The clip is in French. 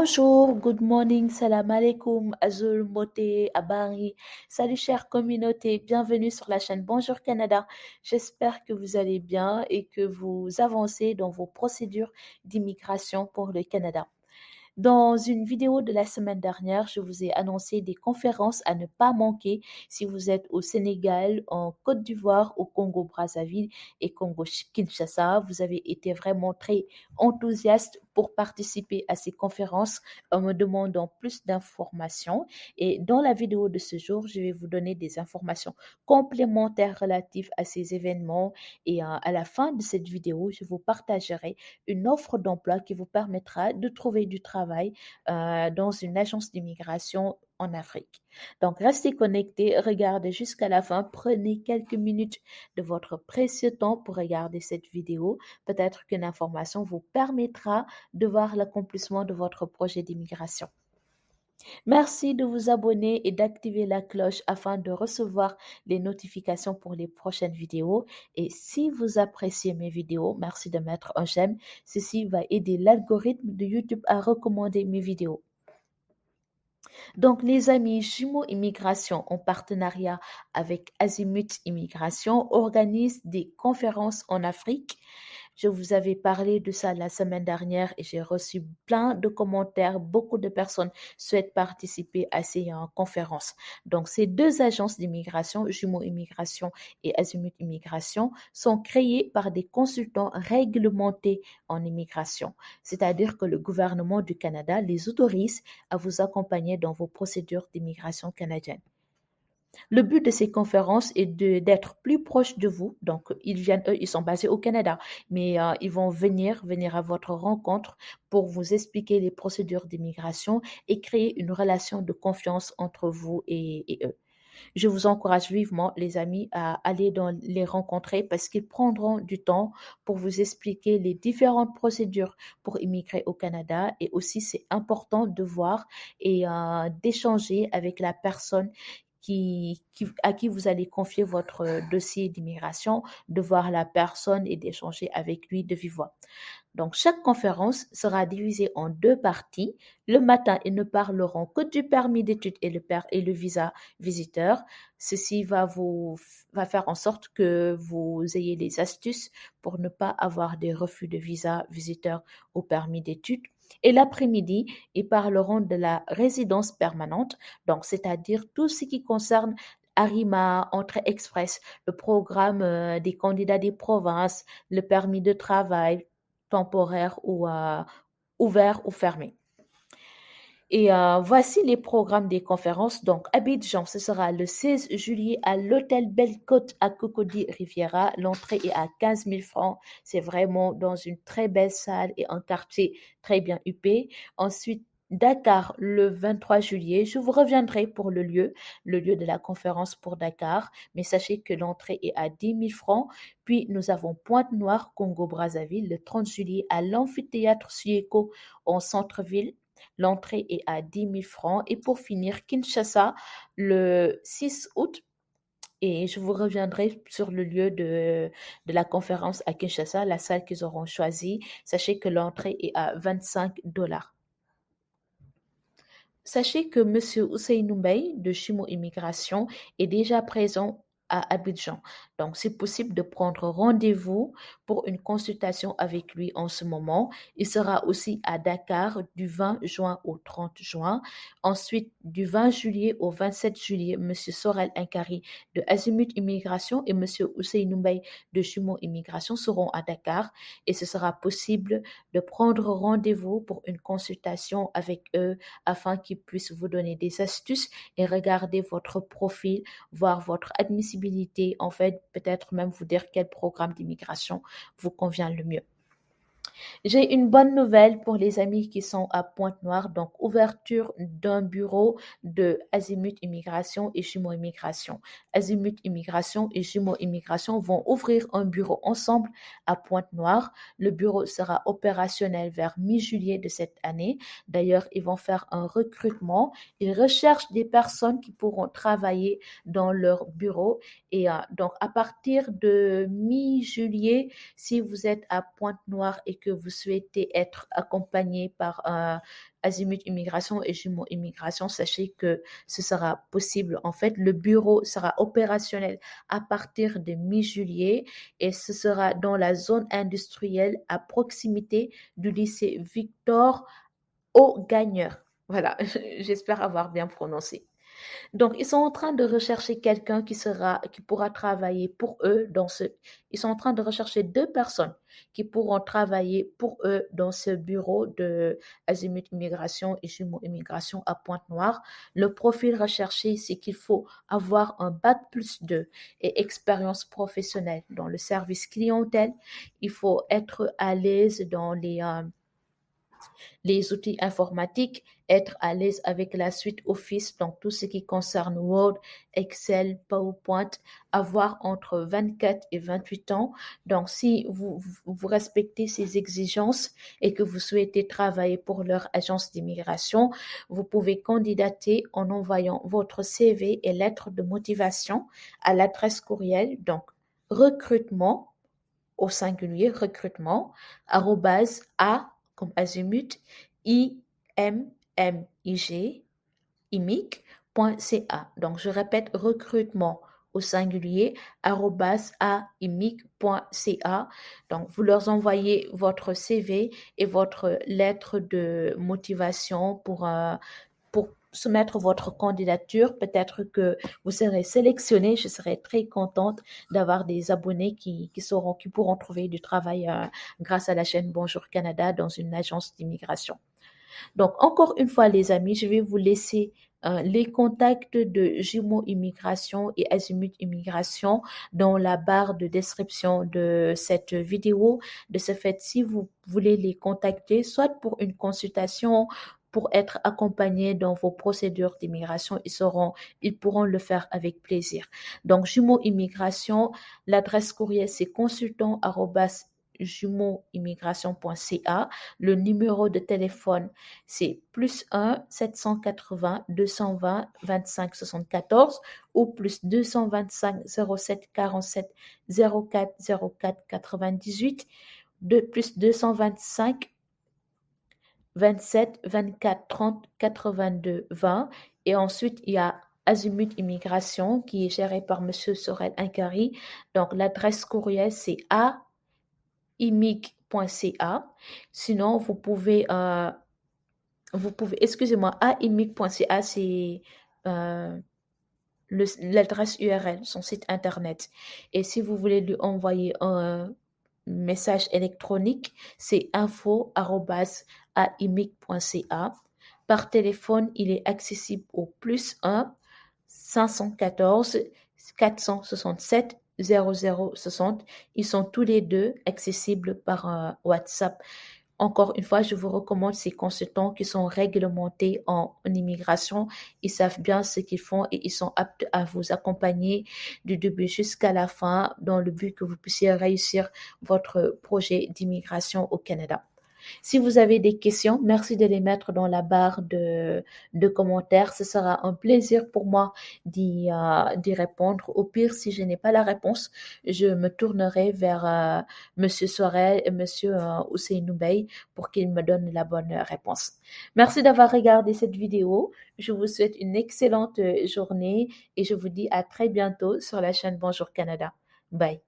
Bonjour, good morning, salam alaikum, azul, moté, abari. Salut chère communauté, bienvenue sur la chaîne Bonjour Canada. J'espère que vous allez bien et que vous avancez dans vos procédures d'immigration pour le Canada. Dans une vidéo de la semaine dernière, je vous ai annoncé des conférences à ne pas manquer si vous êtes au Sénégal, en Côte d'Ivoire, au Congo-Brazzaville et Congo-Kinshasa. Vous avez été vraiment très enthousiaste pour participer à ces conférences en me demandant plus d'informations. Et dans la vidéo de ce jour, je vais vous donner des informations complémentaires relatives à ces événements. Et à la fin de cette vidéo, je vous partagerai une offre d'emploi qui vous permettra de trouver du travail dans une agence d'immigration en Afrique. Donc, restez connectés, regardez jusqu'à la fin, prenez quelques minutes de votre précieux temps pour regarder cette vidéo. Peut-être qu'une information vous permettra de voir l'accomplissement de votre projet d'immigration. Merci de vous abonner et d'activer la cloche afin de recevoir les notifications pour les prochaines vidéos. Et si vous appréciez mes vidéos, merci de mettre un j'aime. Ceci va aider l'algorithme de YouTube à recommander mes vidéos. Donc, les amis, Jumeaux Immigration, en partenariat avec Azimut Immigration, organisent des conférences en Afrique. Je vous avais parlé de ça la semaine dernière et j'ai reçu plein de commentaires. Beaucoup de personnes souhaitent participer à ces conférences. Donc, ces deux agences d'immigration, Jumeaux Immigration et Azimut Immigration, sont créées par des consultants réglementés en immigration. C'est-à-dire que le gouvernement du Canada les autorise à vous accompagner dans vos procédures d'immigration canadienne. Le but de ces conférences est d'être plus proche de vous. Donc, ils sont basés au Canada, mais ils vont venir à votre rencontre pour vous expliquer les procédures d'immigration et créer une relation de confiance entre vous et eux. Je vous encourage vivement, les amis, à aller les rencontrer parce qu'ils prendront du temps pour vous expliquer les différentes procédures pour immigrer au Canada. Et aussi, c'est important de voir et d'échanger avec la personne à qui vous allez confier votre dossier d'immigration, de voir la personne et d'échanger avec lui de vive voix. Donc, chaque conférence sera divisée en deux parties. Le matin, ils ne parleront que du permis d'études et le visa visiteur. Ceci va faire en sorte que vous ayez des astuces pour ne pas avoir des refus de visa visiteur au permis d'études. Et l'après-midi, ils parleront de la résidence permanente, donc c'est-à-dire tout ce qui concerne Arima, Entrée Express, le programme des candidats des provinces, le permis de travail temporaire ou ouvert ou fermé. Et voici les programmes des conférences. Donc, Abidjan, ce sera le 16 juillet à l'hôtel Belle Côte à Cocody Riviera. L'entrée est à 15 000 francs. C'est vraiment dans une très belle salle et un quartier très bien huppé. Ensuite, Dakar, le 23 juillet. Je vous reviendrai pour le lieu de la conférence pour Dakar. Mais sachez que l'entrée est à 10 000 francs. Puis, nous avons Pointe-Noire, Congo-Brazzaville, le 30 juillet à l'amphithéâtre Suéco en centre-ville. L'entrée est à 10 000 francs. Et pour finir, Kinshasa, le 6 août. Et je vous reviendrai sur le lieu de la conférence à Kinshasa, la salle qu'ils auront choisie. Sachez que l'entrée est à 25 $. Sachez que M. Ousseynou Mbaye de Chimo Immigration est déjà présent à Abidjan. Donc, c'est possible de prendre rendez-vous pour une consultation avec lui en ce moment. Il sera aussi à Dakar du 20 juin au 30 juin. Ensuite, du 20 juillet au 27 juillet, M. Sorel Inkari de Azimut Immigration et M. Ousseynou Mbaye de Chimo Immigration seront à Dakar et ce sera possible de prendre rendez-vous pour une consultation avec eux afin qu'ils puissent vous donner des astuces et regarder votre profil, voir votre admissibilité, en fait, peut-être même vous dire quel programme d'immigration vous convient le mieux. J'ai une bonne nouvelle pour les amis qui sont à Pointe-Noire, donc ouverture d'un bureau de Azimut Immigration et Jumeaux Immigration. Azimut Immigration et Jumeaux Immigration vont ouvrir un bureau ensemble à Pointe-Noire. Le bureau sera opérationnel vers mi-juillet de cette année. D'ailleurs, ils vont faire un recrutement. Ils recherchent des personnes qui pourront travailler dans leur bureau. Et donc, à partir de mi-juillet, si vous êtes à Pointe-Noire et que vous souhaitez être accompagné par Azimut Immigration et Jumeaux Immigration, sachez que ce sera possible. En fait, le bureau sera opérationnel à partir de mi-juillet et ce sera dans la zone industrielle à proximité du lycée Victor Augagneur. Voilà, j'espère avoir bien prononcé. Donc, ils sont en train de rechercher quelqu'un qui pourra travailler pour eux ils sont en train de rechercher deux personnes qui pourront travailler pour eux dans ce bureau de Azimut Immigration et Jumeaux Immigration à Pointe-Noire. Le profil recherché, c'est qu'il faut avoir un bac+2 et expérience professionnelle dans le service clientèle. Il faut être à l'aise dans les outils informatiques, être à l'aise avec la suite Office, donc tout ce qui concerne Word, Excel, PowerPoint, avoir entre 24 et 28 ans. Donc, si vous respectez ces exigences et que vous souhaitez travailler pour leur agence d'immigration, vous pouvez candidater en envoyant votre CV et lettre de motivation à l'adresse courriel, donc recrutement au singulier recrutement, arrobase A comme azimut, IMMIG, imic.ca. Donc, je répète, recrutement au singulier, arrobase imic.ca. Donc, vous leur envoyez votre CV et votre lettre de motivation pour soumettre votre candidature. Peut-être que vous serez sélectionné. Je serai très contente d'avoir des abonnés qui pourront trouver du travail grâce à la chaîne Bonjour Canada dans une agence d'immigration. Donc, encore une fois, les amis, je vais vous laisser les contacts de Jumeaux Immigration et Azimut Immigration dans la barre de description de cette vidéo. De ce fait, si vous voulez les contacter, soit pour une consultation, pour être accompagnés dans vos procédures d'immigration, ils pourront le faire avec plaisir. Donc, Jumeaux Immigration, l'adresse courriel, c'est consultant@jumeauximmigration.ca. Le numéro de téléphone, c'est +1 780 220 25 74 ou +225 07 47 04 04 98 +225 27 24 30 82 20. Et ensuite, il y a Azimut Immigration qui est géré par Monsieur Sorel Inkari. Donc, l'adresse courriel, c'est aimic.ca. Sinon, excusez-moi, aimic.ca, c'est l'adresse URL, son site internet. Et si vous voulez lui envoyer un message électronique, c'est info@aimic.ca. Par téléphone, il est accessible au +1 514 467 0060. Ils sont tous les deux accessibles par WhatsApp. Encore une fois, je vous recommande ces consultants qui sont réglementés en immigration. Ils savent bien ce qu'ils font et ils sont aptes à vous accompagner du début jusqu'à la fin dans le but que vous puissiez réussir votre projet d'immigration au Canada. Si vous avez des questions, merci de les mettre dans la barre de commentaires. Ce sera un plaisir pour moi d'y répondre. Au pire, si je n'ai pas la réponse, je me tournerai vers Monsieur Sorel et Monsieur Ousseynou Bey pour qu'ils me donnent la bonne réponse. Merci d'avoir regardé cette vidéo. Je vous souhaite une excellente journée et je vous dis à très bientôt sur la chaîne Bonjour Canada. Bye.